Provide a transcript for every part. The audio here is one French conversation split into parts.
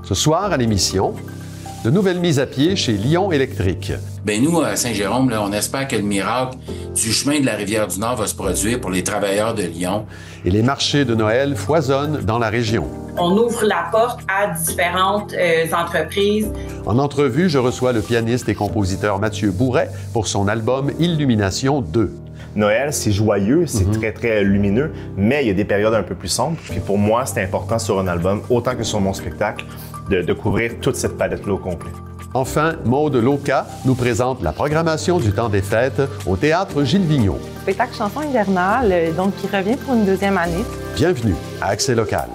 Ce soir, à l'émission, de nouvelles mises à pied chez Lion Électrique. Bien, nous, à Saint-Jérôme, là, on espère que le miracle du chemin de la Rivière-du-Nord va se produire pour les travailleurs de Lyon. Et les marchés de Noël foisonnent dans la région. On ouvre la porte à différentes entreprises. En entrevue, je reçois le pianiste et compositeur Mathieu Bourret pour son album Illumination 2. Noël, c'est joyeux, c'est très, très lumineux, mais il y a des périodes un peu plus sombres. Puis pour moi, c'est important sur un album, autant que sur mon spectacle, de couvrir toute cette palette-là au complet. Enfin, Maude Loca nous présente la programmation du temps des fêtes au Théâtre Gilles Vigneault. Spectacle chanson hivernale, donc qui revient pour une deuxième année. Bienvenue à Accès Local.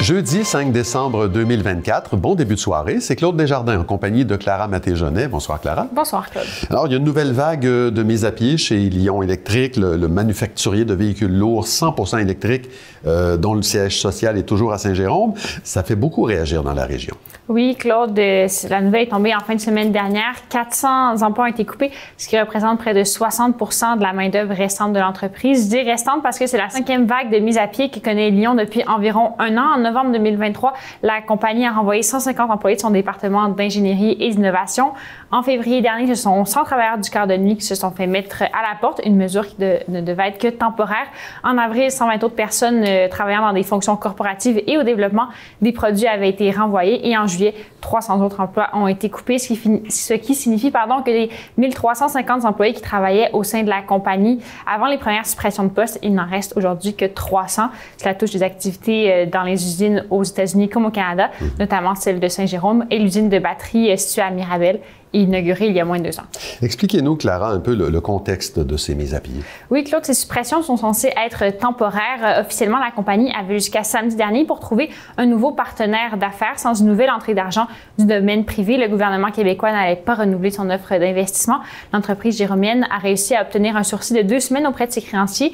Jeudi 5 décembre 2024, bon début de soirée. C'est Claude Desjardins en compagnie de Clara Maté-Jonet. Bonsoir Clara. Bonsoir Claude. Alors, il y a une nouvelle vague de mise à pied chez Lion Électrique, le manufacturier de véhicules lourds 100% électriques dont le siège social est toujours à Saint-Jérôme. Ça fait beaucoup réagir dans la région. Oui, Claude, la nouvelle est tombée en fin de semaine dernière. 400 emplois ont été coupés, ce qui représente près de 60% de la main-d'œuvre restante de l'entreprise. Je dis restante parce que c'est la 5e vague de mise à pied que connaît Lyon depuis environ un an. En novembre 2023, la compagnie a renvoyé 150 employés de son département d'ingénierie et d'innovation. En février dernier, ce sont 100 travailleurs du quart de nuit qui se sont fait mettre à la porte, une mesure qui ne devait être que temporaire. En avril, 120 autres personnes travaillant dans des fonctions corporatives et au développement des produits avaient été renvoyées. Et en juillet, 300 autres emplois ont été coupés, ce qui signifie que les 1350 employés qui travaillaient au sein de la compagnie avant les premières suppressions de postes, il n'en reste aujourd'hui que 300. Cela touche des activités dans les usines aux États-Unis comme au Canada, notamment celle de Saint-Jérôme et l'usine de batterie située à Mirabel, inaugurée il y a moins de 2 ans. Expliquez-nous, Clara, un peu le contexte de ces mises à pied. Oui, Claude, ces suppressions sont censées être temporaires. Officiellement, la compagnie avait jusqu'à samedi dernier pour trouver un nouveau partenaire d'affaires. Sans une nouvelle entrée d'argent du domaine privé, le gouvernement québécois n'allait pas renouveler son offre d'investissement. L'entreprise jéromienne a réussi à obtenir un sursis de 2 semaines auprès de ses créanciers,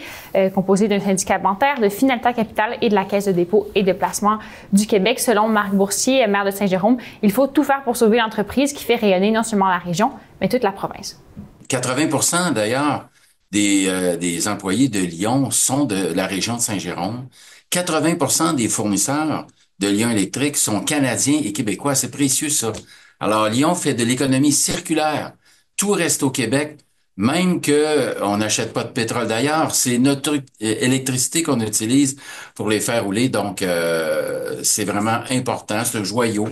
composé d'un syndicat bancaire, de Finalta Capital et de la Caisse de dépôt et de placement du Québec. Selon Marc Boursier, maire de Saint-Jérôme, il faut tout faire pour sauver l'entreprise qui fait rayonner non seulement la région, mais toute la province. 80% d'ailleurs des employés de Lyon sont de la région de Saint-Jérôme. 80% des fournisseurs de Lion Électrique sont canadiens et québécois. C'est précieux, ça. Alors, Lyon fait de l'économie circulaire. Tout reste au Québec, même qu'on n'achète pas de pétrole d'ailleurs. C'est notre électricité qu'on utilise pour les faire rouler. Donc, c'est vraiment important. C'est un joyau.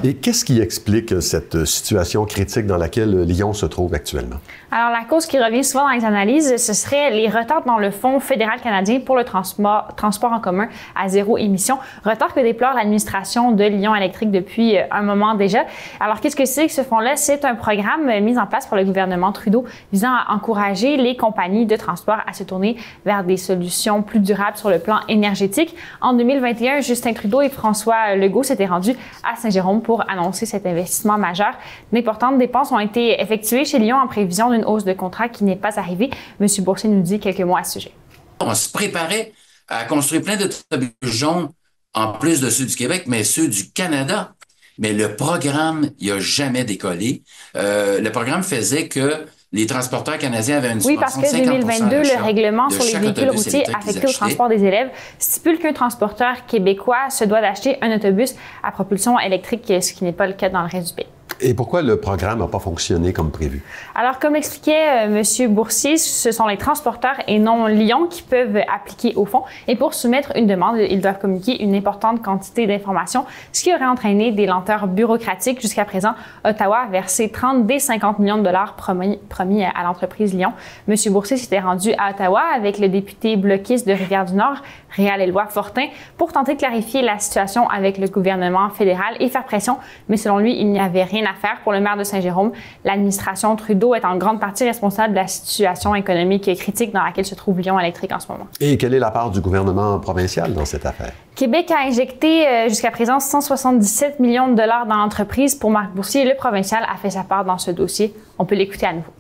Et qu'est-ce qui explique cette situation critique dans laquelle Lyon se trouve actuellement? Alors, la cause qui revient souvent dans les analyses, ce serait les retards dans le Fonds fédéral canadien pour le transport en commun à zéro émission. Retard que déplore l'administration de Lion Électrique depuis un moment déjà. Alors, qu'est-ce que c'est que ce fonds-là? C'est un programme mis en place par le gouvernement Trudeau visant à encourager les compagnies de transport à se tourner vers des solutions plus durables sur le plan énergétique. En 2021, Justin Trudeau et François Legault s'étaient rendus à Saint-Jérôme pour annoncer cet investissement majeur. D'importantes dépenses ont été effectuées chez Lyon en prévision d'une hausse de contrat qui n'est pas arrivée. M. Boursier nous dit quelques mots à ce sujet. On se préparait à construire plein d'autobus jaunes, en plus de ceux du Québec, mais ceux du Canada. Mais le programme, il n'a jamais décollé. Le programme faisait que les transporteurs canadiens avaient une subvention de 50% Oui, parce que 2022, le règlement sur les véhicules routiers affectés au transport des élèves stipule qu'un transporteur québécois se doit d'acheter un autobus à propulsion électrique, ce qui n'est pas le cas dans le reste du pays. Et pourquoi le programme n'a pas fonctionné comme prévu? Alors, comme l'expliquait M. Boursier, ce sont les transporteurs et non Lyon qui peuvent appliquer au fonds. Et pour soumettre une demande, ils doivent communiquer une importante quantité d'informations, ce qui aurait entraîné des lenteurs bureaucratiques. Jusqu'à présent, Ottawa a versé 30 des 50 millions de dollars promis à l'entreprise Lyon. M. Boursier s'était rendu à Ottawa avec le député bloquiste de Rivière-du-Nord, Réal-Éloi Fortin, pour tenter de clarifier la situation avec le gouvernement fédéral et faire pression. Mais selon lui, il n'y avait rien à faire pour le maire de Saint-Jérôme. L'administration Trudeau est en grande partie responsable de la situation économique critique dans laquelle se trouve Lion Électrique en ce moment. Et quelle est la part du gouvernement provincial dans cette affaire? Québec a injecté jusqu'à présent 177 millions de dollars dans l'entreprise. Pour Marc Boursier, le provincial a fait sa part dans ce dossier. On peut l'écouter à nouveau.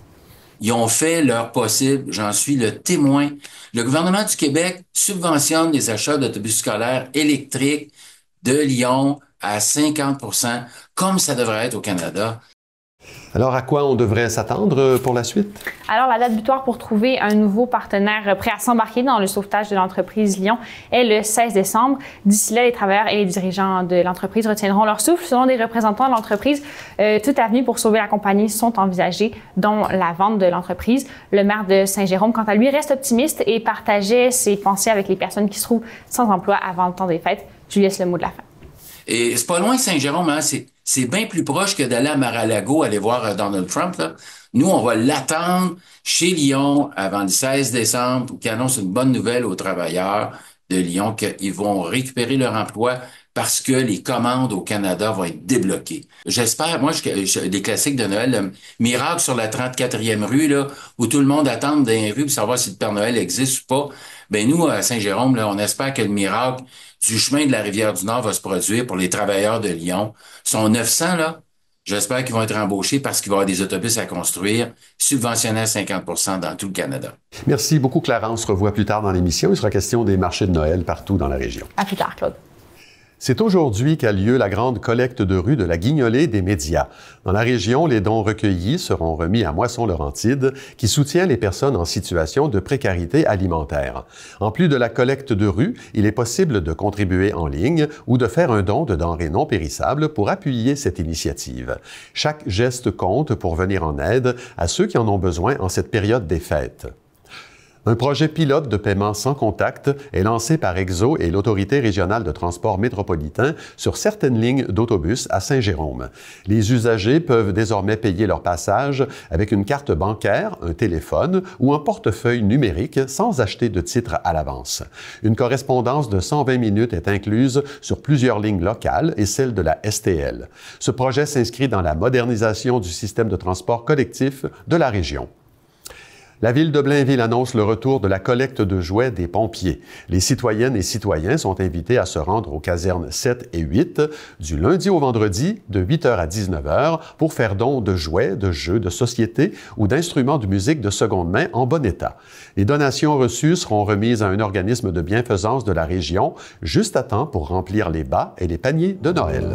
Ils ont fait leur possible, j'en suis le témoin. Le gouvernement du Québec subventionne les achats d'autobus scolaires électriques de Lyon à 50 %, comme ça devrait être au Canada. Alors, à quoi on devrait s'attendre pour la suite? Alors, la date butoir pour trouver un nouveau partenaire prêt à s'embarquer dans le sauvetage de l'entreprise Lion est le 16 décembre. D'ici là, les travailleurs et les dirigeants de l'entreprise retiendront leur souffle. Selon des représentants de l'entreprise, toute avenue pour sauver la compagnie sont envisagées, dont la vente de l'entreprise. Le maire de Saint-Jérôme, quant à lui, reste optimiste et partageait ses pensées avec les personnes qui se trouvent sans emploi avant le temps des fêtes. Je lui laisse le mot de la fin. Et c'est pas loin de Saint-Jérôme, hein? C'est bien plus proche que d'aller à Mar-a-Lago, aller voir Donald Trump, là. Nous, on va l'attendre chez Lyon avant le 16 décembre pour qu'il annonce une bonne nouvelle aux travailleurs de Lyon qu'ils vont récupérer leur emploi parce que les commandes au Canada vont être débloquées. J'espère, moi, des classiques de Noël, le miracle sur la 34e rue, là, où tout le monde attend dans les rues pour savoir si le Père Noël existe ou pas. Ben nous, à Saint-Jérôme, là, on espère que le miracle du chemin de la Rivière-du-Nord va se produire pour les travailleurs de Lyon. Ils sont 900, là. J'espère qu'ils vont être embauchés parce qu'il va y avoir des autobus à construire, subventionnés à 50 % dans tout le Canada. Merci beaucoup, Clara. On se revoit plus tard dans l'émission. Il sera question des marchés de Noël partout dans la région. À plus tard, Claude. C'est aujourd'hui qu'a lieu la grande collecte de rue de la Guignolée des médias. Dans la région, les dons recueillis seront remis à Moisson-Laurentide, qui soutient les personnes en situation de précarité alimentaire. En plus de la collecte de rue, il est possible de contribuer en ligne ou de faire un don de denrées non périssables pour appuyer cette initiative. Chaque geste compte pour venir en aide à ceux qui en ont besoin en cette période des fêtes. Un projet pilote de paiement sans contact est lancé par Exo et l'Autorité régionale de transport métropolitain sur certaines lignes d'autobus à Saint-Jérôme. Les usagers peuvent désormais payer leur passage avec une carte bancaire, un téléphone ou un portefeuille numérique sans acheter de titre à l'avance. Une correspondance de 120 minutes est incluse sur plusieurs lignes locales et celle de la STL. Ce projet s'inscrit dans la modernisation du système de transport collectif de la région. La Ville de Blainville annonce le retour de la collecte de jouets des pompiers. Les citoyennes et citoyens sont invités à se rendre aux casernes 7 et 8 du lundi au vendredi de 8h à 19h pour faire don de jouets, de jeux, de société ou d'instruments de musique de seconde main en bon état. Les donations reçues seront remises à un organisme de bienfaisance de la région juste à temps pour remplir les bas et les paniers de Noël.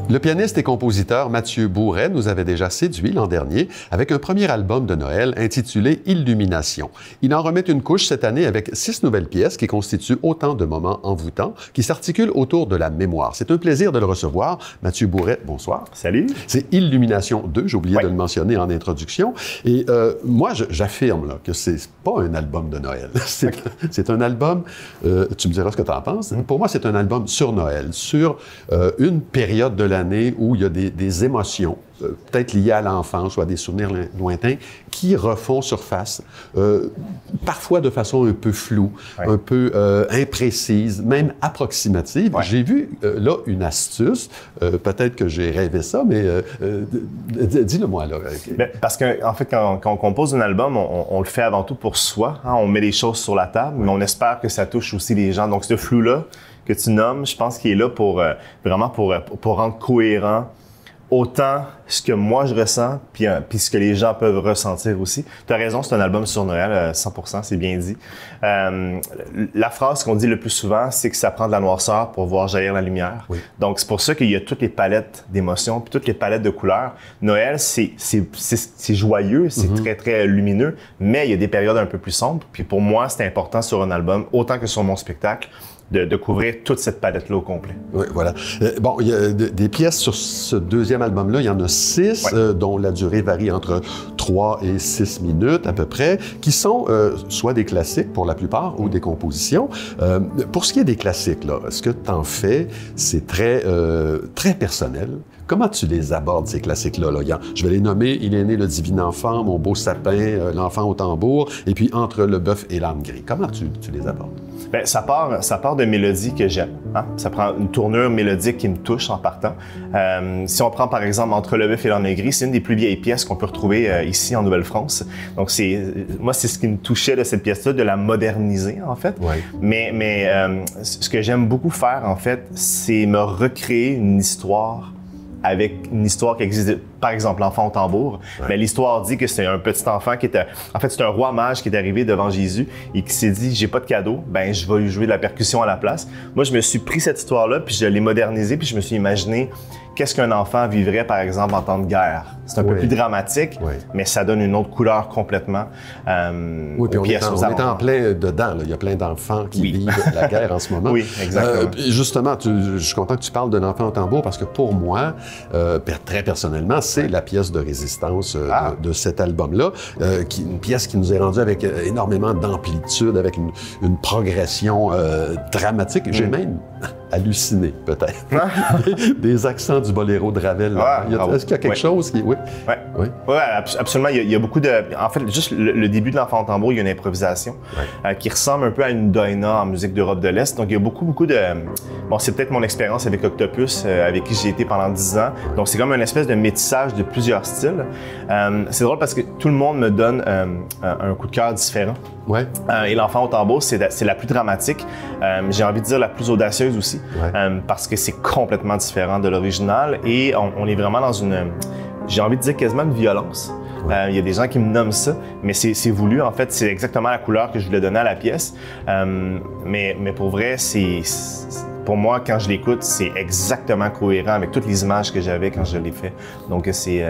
Le pianiste et compositeur Mathieu Bourret nous avait déjà séduit l'an dernier avec un premier album de Noël intitulé Illumination. Il en remet une couche cette année avec 6 nouvelles pièces qui constituent autant de moments envoûtants qui s'articulent autour de la mémoire. C'est un plaisir de le recevoir. Mathieu Bourret, bonsoir. Salut. C'est Illumination 2, j'ai oublié de le mentionner en introduction. Et moi, j'affirme là, que c'est pas un album de Noël. C'est un album, tu me diras ce que tu en penses. Pour moi, c'est un album sur Noël, sur une période de l'année où il y a des émotions, peut-être liées à l'enfance ou à des souvenirs lointains, qui refont surface, parfois de façon un peu floue, un peu imprécise, même approximative. J'ai vu là une astuce, peut-être que j'ai rêvé ça, mais dis-le-moi là. Bien, parce qu'en fait, quand on compose un album, on le fait avant tout pour soi. Hein, on met les choses sur la table, mais on espère que ça touche aussi les gens. Donc, ce flou-là que tu nommes, je pense qu'il est là pour vraiment pour rendre cohérent autant ce que moi je ressens, puis ce que les gens peuvent ressentir aussi. Tu as raison, c'est un album sur Noël, 100%, c'est bien dit. La phrase qu'on dit le plus souvent, c'est que ça prend de la noirceur pour voir jaillir la lumière. Oui. Donc, c'est pour ça qu'il y a toutes les palettes d'émotions, puis toutes les palettes de couleurs. Noël, c'est joyeux, c'est très, très lumineux, mais il y a des périodes un peu plus sombres. Puis pour moi, c'est important sur un album, autant que sur mon spectacle, de couvrir toute cette palette-là au complet. Oui, voilà. Bon, il y a des pièces sur ce deuxième album-là, il y en a 6, dont la durée varie entre 3 et 6 minutes à peu près, qui sont soit des classiques pour la plupart ou des compositions. Pour ce qui est des classiques, là, ce que tu en fais, c'est très, très personnel. Comment tu les abordes, ces classiques-là? Là? Je vais les nommer « Il est né le divin enfant »,« Mon beau sapin »,« L'enfant au tambour » et puis « Entre le bœuf et l'âne gris ». Comment tu les abordes? Bien, ça part de mélodies que j'aime. Hein? Ça prend une tournure mélodique qui me touche en partant. Si on prend par exemple Entre le bœuf et l'âne gris, c'est une des plus vieilles pièces qu'on peut retrouver ici en Nouvelle-France. Donc moi, c'est ce qui me touchait de cette pièce-là, de la moderniser en fait. Ouais. Mais ce que j'aime beaucoup faire en fait, c'est me recréer une histoire avec une histoire qui existe, par exemple, l'enfant au tambour. Mais l'histoire dit que c'est un petit enfant qui était, en fait, c'est un roi mage qui est arrivé devant Jésus et qui s'est dit, j'ai pas de cadeau, ben je vais lui jouer de la percussion à la place. Moi, je me suis pris cette histoire-là, puis je l'ai modernisée, puis je me suis imaginé qu'est-ce qu'un enfant vivrait, par exemple, en temps de guerre. C'est un peu plus dramatique, mais ça donne une autre couleur complètement. Oui, puis on est en plein dedans. Là. Il y a plein d'enfants qui vivent la guerre en ce moment. Oui, exactement. Justement, je suis content que tu parles d'un enfant au tambour parce que pour moi, très personnellement, c'est la pièce de résistance de cet album-là. Une pièce qui nous est rendue avec énormément d'amplitude, avec une progression dramatique. J'ai même halluciné, peut-être. Des accents du boléro de Ravel. Est-ce qu'il y a quelque chose qui... Oui, absolument. Il y a beaucoup de... En fait, juste le début de l'enfant au tambour, il y a une improvisation qui ressemble un peu à une doina en musique d'Europe de l'Est. Donc, il y a beaucoup de... Bon, c'est peut-être mon expérience avec Octopus, avec qui j'ai été pendant 10 ans. Donc, c'est comme une espèce de métissage de plusieurs styles. C'est drôle parce que tout le monde me donne un coup de cœur différent. Et l'enfant au tambour, c'est la plus dramatique. J'ai envie de dire la plus audacieuse aussi, parce que c'est complètement différent de l'original et on est vraiment dans une, j'ai envie de dire quasiment une violence. Il y a des gens qui me nomment ça, mais c'est voulu. En fait, c'est exactement la couleur que je voulais donner à la pièce. Mais pour vrai, pour moi, quand je l'écoute, c'est exactement cohérent avec toutes les images que j'avais quand je l'ai fait. Donc, c'est...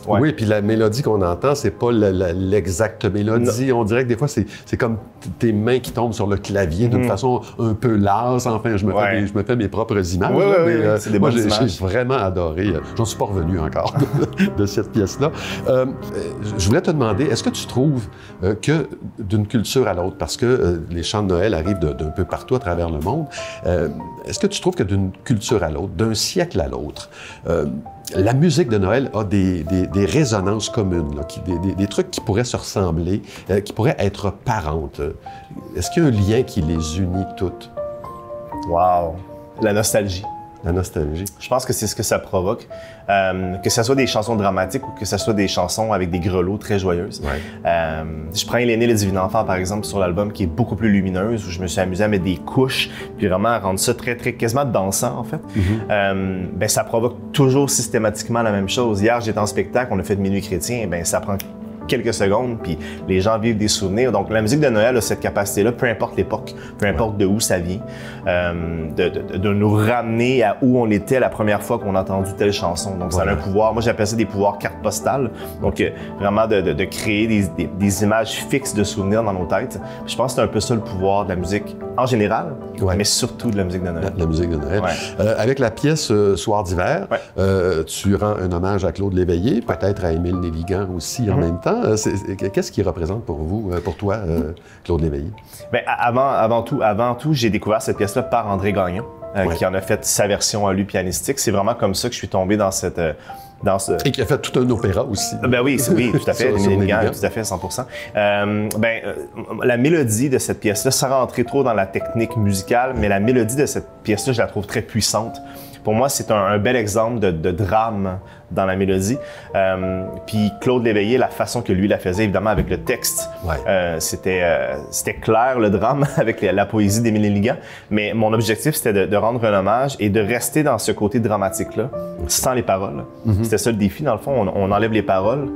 Oui, puis la mélodie qu'on entend, c'est pas l'exacte mélodie. On dirait que des fois, c'est comme tes mains qui tombent sur le clavier d'une façon un peu lasse. Enfin, je me fais mes propres images. C'est des bonnes images. J'ai vraiment adoré. J'en suis pas revenu encore de cette pièce-là. Je voulais te demander, est-ce que tu trouves que d'une culture à l'autre, parce que les chants de Noël arrivent d'un peu partout à travers le monde, est-ce que tu trouves que d'une culture à l'autre, d'un siècle à l'autre, la musique de Noël a des résonances communes, là, des trucs qui pourraient se ressembler, qui pourraient être parentes? Est-ce qu'il y a un lien qui les unit toutes? Wow! La nostalgie. La nostalgie. Je pense que c'est ce que ça provoque. Que ce soit des chansons dramatiques ou que ce soit des chansons avec des grelots très joyeuses. Je prends Ilénée, le Divin Enfant, par exemple, sur l'album, qui est beaucoup plus lumineuse, où je me suis amusé à mettre des couches, puis vraiment à rendre ça très, très, quasiment dansant, en fait. Ben, ça provoque toujours systématiquement la même chose. Hier, j'étais en spectacle, on a fait de Minuit chrétien, ben ça prend quelques secondes, puis les gens vivent des souvenirs. Donc, la musique de Noël a cette capacité-là, peu importe l'époque, peu importe de où ça vient, de nous ramener à où on était la première fois qu'on a entendu telle chanson. Donc, ça a un pouvoir. Moi, j'appelle ça des pouvoirs cartes postales. Donc, vraiment de créer des images fixes de souvenirs dans nos têtes. Puis je pense que c'est un peu ça le pouvoir de la musique en général, mais surtout de la musique de Noël. La musique de Noël. Avec la pièce Soir d'hiver, tu rends un hommage à Claude Léveillé, peut-être à Émile Nelligan aussi en même temps. Qu'est-ce qu'il représente pour vous, pour toi, Claude Léveillé? Bien, avant tout, j'ai découvert cette pièce-là par André Gagnon, qui en a fait sa version à lui pianistique. C'est vraiment comme ça que je suis tombé dans cette... Et qui a fait tout un opéra aussi. Ben oui, tout à fait. Tout à fait, 100%. La mélodie de cette pièce-là, sans rentrer trop dans la technique musicale, mais la mélodie de cette pièce-là, je la trouve très puissante. Pour moi, c'est un bel exemple de drame dans la mélodie. Puis Claude Léveillé, la façon que lui la faisait, évidemment, avec le texte, c'était clair, le drame, avec la poésie d'Émile Nelligan. Mais mon objectif, c'était de rendre un hommage et de rester dans ce côté dramatique-là, sans les paroles. C'était ça le défi, dans le fond. On enlève les paroles,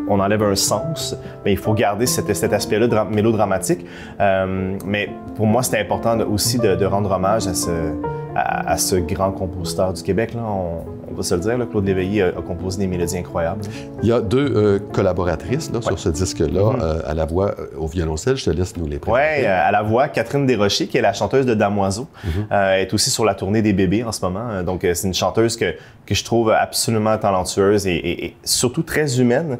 on enlève un sens, mais il faut garder cet aspect-là mélodramatique. Mais pour moi, c'était important aussi de rendre hommage à ce grand compositeur du Québec. Là. On va se le dire, là, Claude Léveillé a composé des mélodies incroyables. Il y a deux collaboratrices là, sur ce disque-là, à la voix, au violoncelle. Je te laisse nous les présenter. Oui, à la voix, Catherine Desrochers, qui est la chanteuse de Damoiseau, est aussi sur la tournée des bébés en ce moment. Donc, c'est une chanteuse que je trouve absolument talentueuse et surtout très humaine.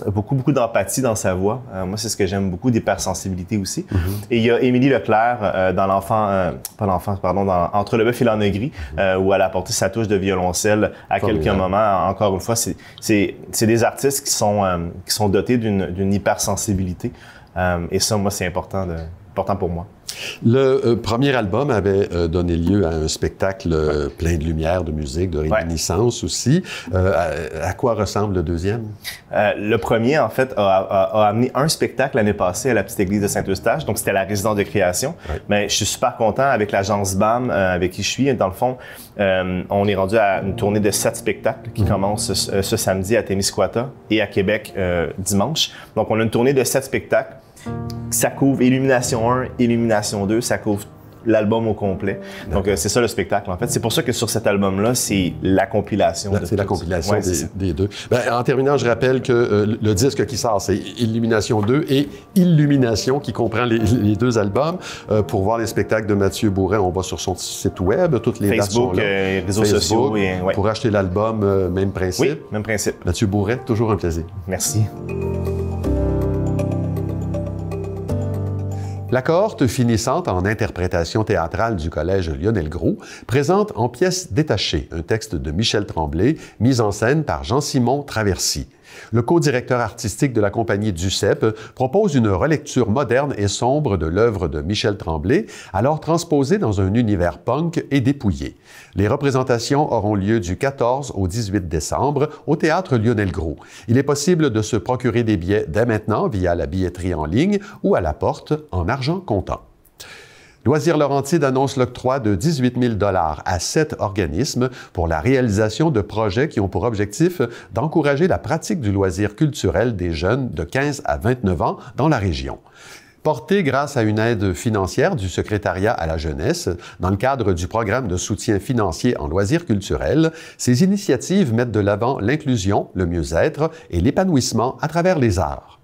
Beaucoup d'empathie dans sa voix. Moi, c'est ce que j'aime beaucoup, d'hypersensibilité aussi. Et il y a Émilie Leclerc dans Entre le bœuf et l'âne-gris, où elle a apporté sa touche de violoncelle à quelques moments. Encore une fois, c'est des artistes qui sont dotés d'une hypersensibilité. Et ça, moi, c'est important important pour moi. Le premier album avait donné lieu à un spectacle plein de lumière, de musique, de réminiscence aussi. À quoi ressemble le deuxième? Le premier, en fait, a amené un spectacle l'année passée à la petite église de Saint-Eustache. Donc, c'était la résidence de création. Mais je suis super content avec l'agence BAM, avec qui je suis. Dans le fond, on est rendu à une tournée de 7 spectacles qui commence ce samedi à Témiscouata et à Québec dimanche. Donc, on a une tournée de 7 spectacles. Ça couvre Illumination 1, Illumination 2, ça couvre l'album au complet. Donc, c'est ça le spectacle, en fait. C'est pour ça que sur cet album-là, c'est la compilation. C'est la compilation des deux. En terminant, je rappelle que le disque qui sort, c'est Illumination 2 et Illumination, qui comprend les deux albums. Pour voir les spectacles de Mathieu Bourret, on va sur son site web. Toutes les dates sont là. Réseaux sociaux. Pour acheter l'album, même principe. Oui, même principe. Mathieu Bourret, toujours un plaisir. Merci. La cohorte finissante en interprétation théâtrale du Collège Lionel-Groulx présente En pièces détachées, un texte de Michel Tremblay, mis en scène par Jean-Simon Traversy. Le co-directeur artistique de la compagnie Duceppe propose une relecture moderne et sombre de l'œuvre de Michel Tremblay, alors transposée dans un univers punk et dépouillé. Les représentations auront lieu du 14 au 18 décembre au Théâtre Lionel-Groulx. Il est possible de se procurer des billets dès maintenant via la billetterie en ligne ou à la porte en argent comptant. Loisirs Laurentides annonce l'octroi de 18 000 $ à 7 organismes pour la réalisation de projets qui ont pour objectif d'encourager la pratique du loisir culturel des jeunes de 15 à 29 ans dans la région. Porté grâce à une aide financière du Secrétariat à la jeunesse, dans le cadre du programme de soutien financier en loisirs culturels, ces initiatives mettent de l'avant l'inclusion, le mieux-être et l'épanouissement à travers les arts.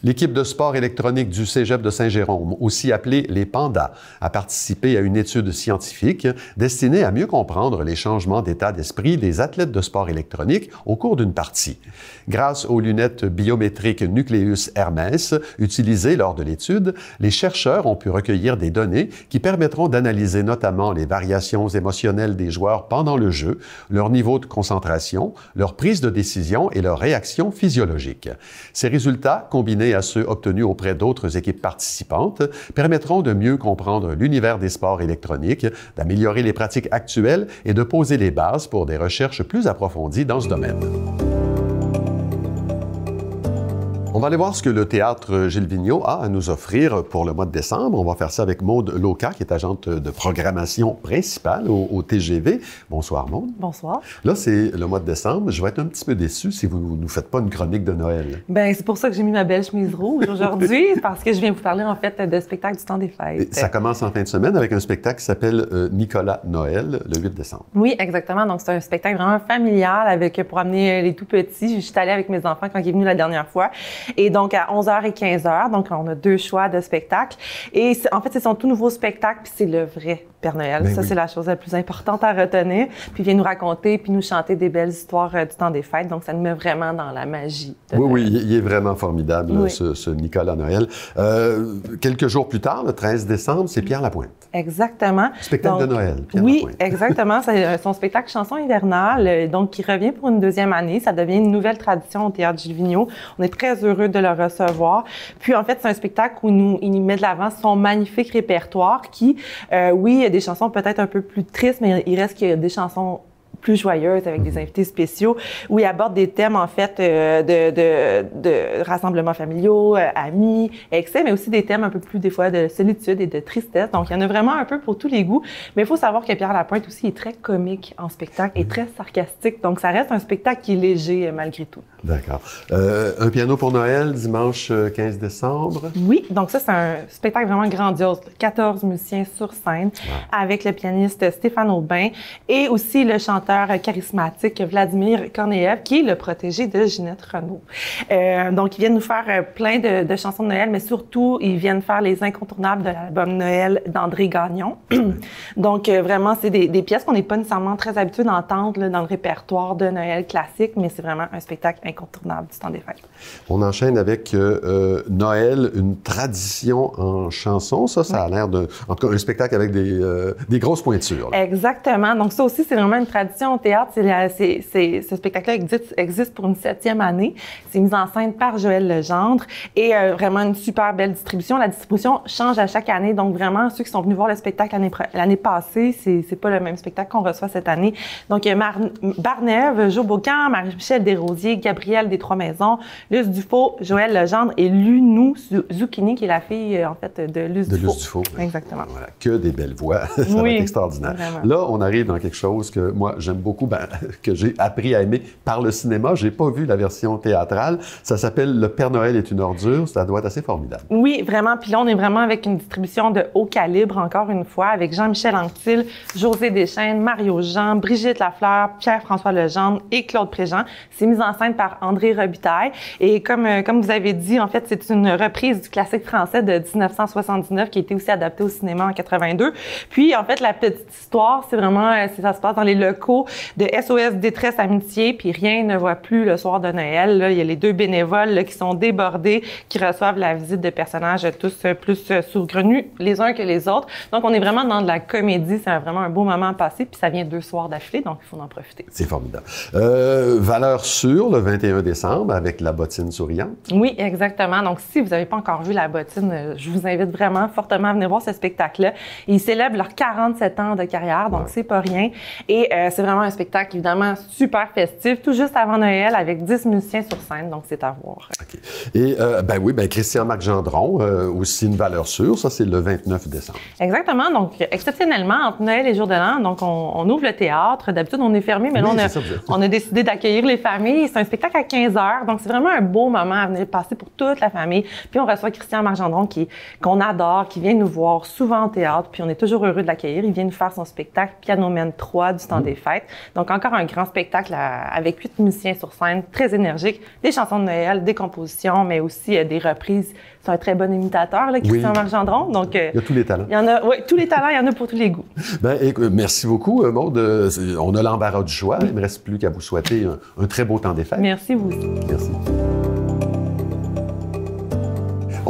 L'équipe de sport électronique du Cégep de Saint-Jérôme, aussi appelée les Pandas, a participé à une étude scientifique destinée à mieux comprendre les changements d'état d'esprit des athlètes de sport électronique au cours d'une partie. Grâce aux lunettes biométriques Nucleus Hermès utilisées lors de l'étude, les chercheurs ont pu recueillir des données qui permettront d'analyser notamment les variations émotionnelles des joueurs pendant le jeu, leur niveau de concentration, leur prise de décision et leur réaction physiologique. Ces résultats, combinés à ceux obtenus auprès d'autres équipes participantes, permettront de mieux comprendre l'univers des sports électroniques, d'améliorer les pratiques actuelles et de poser les bases pour des recherches plus approfondies dans ce domaine. On va aller voir ce que le Théâtre Gilles Vigneault a à nous offrir pour le mois de décembre. On va faire ça avec Maude Loca, qui est agente de programmation principale au TGV. Bonsoir, Maude. Bonsoir. Là, c'est le mois de décembre. Je vais être un petit peu déçu si vous ne nous faites pas une chronique de Noël. Bien, c'est pour ça que j'ai mis ma belle chemise rouge aujourd'hui, parce que je viens vous parler, en fait, de spectacle du temps des fêtes. Et ça commence en fin de semaine avec un spectacle qui s'appelle Nicolas Noël, le 8 décembre. Oui, exactement. Donc, c'est un spectacle vraiment familial pour amener les tout-petits. Je suis allée avec mes enfants quand il est venu la dernière fois. Et donc, à 11h et 15h, donc on a 2 choix de spectacles. Et en fait, c'est son tout nouveau spectacle, puis c'est le vrai Père Noël. Ben ça, oui. C'est la chose la plus importante à retenir. Puis il vient nous raconter, puis nous chanter des belles histoires du temps des fêtes. Donc, ça nous met vraiment dans la magie. Oui, il est vraiment formidable, Oui. ce Nicolas Noël. Quelques jours plus tard, le 13 décembre, c'est Pierre Lapointe. Exactement. Spectacle de Noël, Pierre Oui, Lapointe. exactement. C'est son spectacle Chanson hivernale, donc qui revient pour une 2e année. Ça devient une nouvelle tradition au Théâtre Gilles Vigneault. On est très heureux de le recevoir. Puis, en fait, c'est un spectacle où il met de l'avant son magnifique répertoire qui, oui, il y a des chansons peut-être un peu plus tristes, mais il reste qu'il y a des chansons plus joyeuse avec des invités spéciaux où il aborde des thèmes en fait de rassemblements familiaux, amis, excès, mais aussi des thèmes un peu plus des fois de solitude et de tristesse. Donc il y en a vraiment un peu pour tous les goûts, mais il faut savoir que Pierre Lapointe aussi est très comique en spectacle et très sarcastique. Donc ça reste un spectacle qui est léger malgré tout. D'accord. Un piano pour Noël, dimanche 15 décembre. Oui, donc ça, c'est un spectacle vraiment grandiose. 14 musiciens sur scène avec le pianiste Stéphane Aubin et aussi le chanteur charismatique Vladimir Korneev, qui est le protégé de Ginette Renault. Donc, ils viennent nous faire plein de chansons de Noël, mais surtout, ils viennent faire les incontournables de l'album Noël d'André Gagnon. Donc, vraiment, c'est des pièces qu'on n'est pas nécessairement très habitués d'entendre là, dans le répertoire de Noël classique, mais c'est vraiment un spectacle incontournable du temps des fêtes. On enchaîne avec Noël, une tradition en chanson. Ça a l'air de... En tout cas, un spectacle avec des grosses pointures. Là. Exactement. Donc, ça aussi, c'est vraiment une tradition version au théâtre, ce spectacle-là existe pour une 7e année. C'est mis en scène par Joël Legendre et vraiment une super belle distribution. La distribution change à chaque année, donc vraiment, ceux qui sont venus voir le spectacle l'année passée, c'est pas le même spectacle qu'on reçoit cette année. Donc, Barnève, Jo Beaucamp, Marie-Michel Desrosiers, Gabrielle des Trois-Maisons, Luce Dufault, Joël Legendre et Lunou Zucchini, qui est la fille, en fait, de Luce Dufault. Exactement. Voilà, que des belles voix. Ça va être extraordinaire. Vraiment. Là, on arrive dans quelque chose que moi, j'aime beaucoup, que j'ai appris à aimer par le cinéma. J'ai pas vu la version théâtrale. Ça s'appelle Le Père Noël est une ordure. Ça doit être assez formidable. Oui, vraiment. Puis là, on est vraiment avec une distribution de haut calibre, encore une fois, avec Jean-Michel Anctil, José Deschênes, Mario Jean, Brigitte Lafleur, Pierre-François Legendre et Claude Préjean. C'est mis en scène par André Robitaille. Et comme vous avez dit, en fait, c'est une reprise du classique français de 1979 qui a été aussi adapté au cinéma en 82. Puis, en fait, la petite histoire, c'est vraiment, ça se passe dans les locaux de SOS Détresse Amitié, puis rien ne va plus le soir de Noël. Là, il y a les deux bénévoles là, qui sont débordés, qui reçoivent la visite de personnages tous plus saugrenus les uns que les autres. Donc, on est vraiment dans de la comédie. C'est vraiment un beau moment à passer, puis ça vient 2 soirs d'affilée, donc il faut en profiter. C'est formidable. Valeur sûre, le 21 décembre, avec La Bottine souriante. Oui, exactement. Donc, si vous n'avez pas encore vu La Bottine, je vous invite vraiment fortement à venir voir ce spectacle-là. Ils célèbrent leurs 47 ans de carrière, donc c'est pas rien. Et c'est vraiment un spectacle, évidemment, super festif, tout juste avant Noël, avec 10 musiciens sur scène, donc c'est à voir. OK. Et, Christian-Marc Gendron, aussi une valeur sûre, ça, c'est le 29 décembre. Exactement. Donc, exceptionnellement, entre Noël et Jour de l'An, donc on ouvre le théâtre. D'habitude, on est fermé, mais là, on a décidé d'accueillir les familles. C'est un spectacle à 15 heures, donc c'est vraiment un beau moment à venir passer pour toute la famille. Puis on reçoit Christian-Marc Gendron, qu'on adore, qui vient nous voir souvent au théâtre, puis on est toujours heureux de l'accueillir. Il vient nous faire son spectacle Pianomène 3 du temps des fêtes. Donc, encore un grand spectacle avec 8 musiciens sur scène, très énergique, des chansons de Noël, des compositions, mais aussi des reprises. C'est un très bon imitateur, là, Christian-Marc Gendron. Donc, il y a tous les talents. Il y en a, oui, tous les talents, il y en a pour tous les goûts. Merci beaucoup, Maude. On a l'embarras du choix. Il ne me reste plus qu'à vous souhaiter un très beau temps des fêtes. Merci, vous aussi. Merci.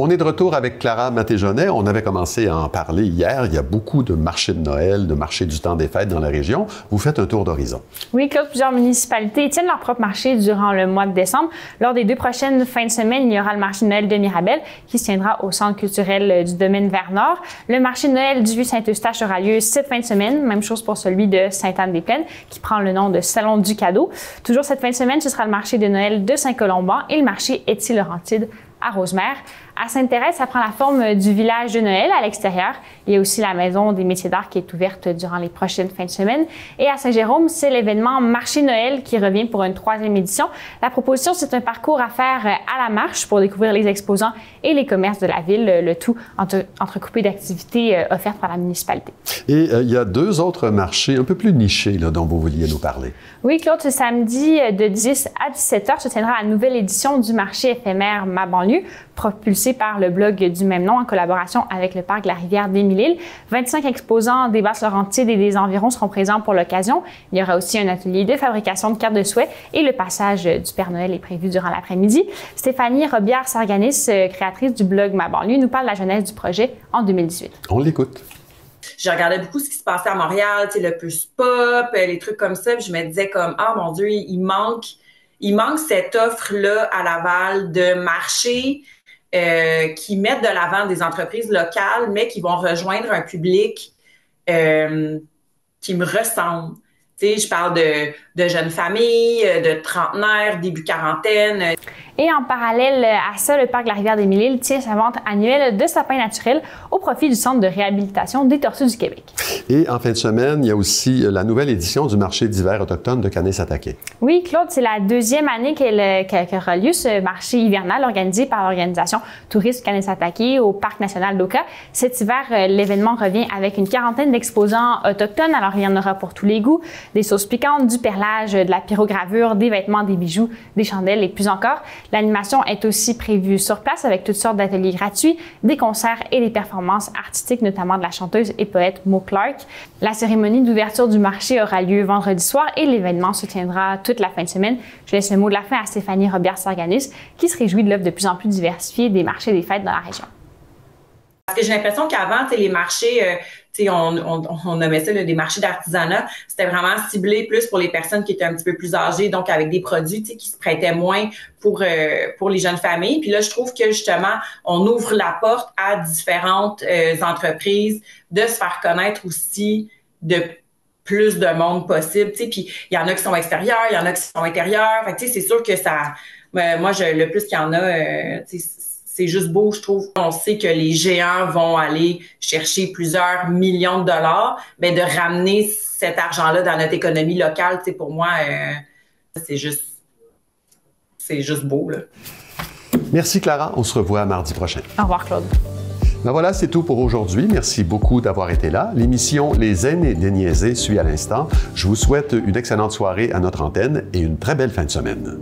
On est de retour avec Clara Matéjonet. On avait commencé à en parler hier. Il y a beaucoup de marchés de Noël, de marchés du temps des fêtes dans la région. Vous faites un tour d'horizon. Oui, Claude, plusieurs municipalités tiennent leur propre marché durant le mois de décembre. Lors des 2 prochaines fins de semaine, il y aura le marché de Noël de Mirabel qui se tiendra au centre culturel du domaine Vers-Nord. Le marché de Noël du Vieux-Saint-Eustache aura lieu cette fin de semaine. Même chose pour celui de Sainte-Anne-des-Plaines qui prend le nom de Salon du cadeau. Toujours cette fin de semaine, ce sera le marché de Noël de Saint-Colomban et le marché Étie-Laurentide à Rosemère. À Sainte-Thérèse, ça prend la forme du village de Noël à l'extérieur. Il y a aussi la Maison des métiers d'art qui est ouverte durant les prochaines fins de semaine. Et à Saint-Jérôme, c'est l'événement Marché Noël qui revient pour une 3e édition. La proposition, c'est un parcours à faire à la marche pour découvrir les exposants et les commerces de la ville, le tout entrecoupé d'activités offertes par la municipalité. Et il y a 2 autres marchés un peu plus nichés là, dont vous vouliez nous parler. Oui, Claude, ce samedi de 10 à 17 heures se tiendra la nouvelle édition du marché éphémère Ma Banlieue, propulsé par le blog du même nom en collaboration avec le parc de la rivière d'Émile-Île. 25 exposants des Basses-Laurentides et des environs seront présents pour l'occasion. Il y aura aussi un atelier de fabrication de cartes de souhait et le passage du Père Noël est prévu durant l'après-midi. Stéphanie Robillard-Sarganis, créatrice du blog Ma Banlieue, nous parle de la genèse du projet en 2018. On l'écoute. Je regardais beaucoup ce qui se passait à Montréal, tu sais, le plus pop, les trucs comme ça, puis je me disais comme, ah mon Dieu, il manque cette offre-là à Laval de marché qui mettent de l'avant des entreprises locales, mais qui vont rejoindre un public qui me ressemble. Tu sais, je parle de jeunes familles, de trentenaires, début quarantaine. Et en parallèle à ça, le parc de la rivière d'Émile-Île tient sa vente annuelle de sapins naturels au profit du Centre de réhabilitation des tortues du Québec. Et en fin de semaine, il y a aussi la nouvelle édition du marché d'hiver autochtone de Kanesatake. Oui, Claude, c'est la 2e année qu'aura lieu ce marché hivernal organisé par l'organisation Tourisme Kanesatake au Parc national d'Oka. Cet hiver, l'événement revient avec une 40aine d'exposants autochtones. Alors, il y en aura pour tous les goûts. Des sauces piquantes, du perlage, de la pyrogravure, des vêtements, des bijoux, des chandelles et plus encore. L'animation est aussi prévue sur place avec toutes sortes d'ateliers gratuits, des concerts et des performances artistiques, notamment de la chanteuse et poète Mo Clark. La cérémonie d'ouverture du marché aura lieu vendredi soir et l'événement se tiendra toute la fin de semaine. Je laisse le mot de la fin à Stéphanie Robillard-Sarganis qui se réjouit de l'offre de plus en plus diversifiée des marchés des fêtes dans la région. Parce que j'ai l'impression qu'avant, les marchés, on nommait ça des marchés d'artisanat. C'était vraiment ciblé plus pour les personnes qui étaient un petit peu plus âgées, donc avec des produits qui se prêtaient moins pour les jeunes familles. Puis là, je trouve que justement, on ouvre la porte à différentes entreprises de se faire connaître aussi de plus de monde possible. Puis il y en a qui sont extérieurs, il y en a qui sont intérieurs. Fait que c'est sûr que ça... moi, le plus qu'il y en a... c'est juste beau, je trouve. On sait que les géants vont aller chercher plusieurs millions de dollars, mais de ramener cet argent-là dans notre économie locale, pour moi, c'est juste beau, là. Merci, Clara. On se revoit mardi prochain. Au revoir, Claude. Ben voilà, c'est tout pour aujourd'hui. Merci beaucoup d'avoir été là. L'émission Les Aînés déniaisés suit à l'instant. Je vous souhaite une excellente soirée à notre antenne et une très belle fin de semaine.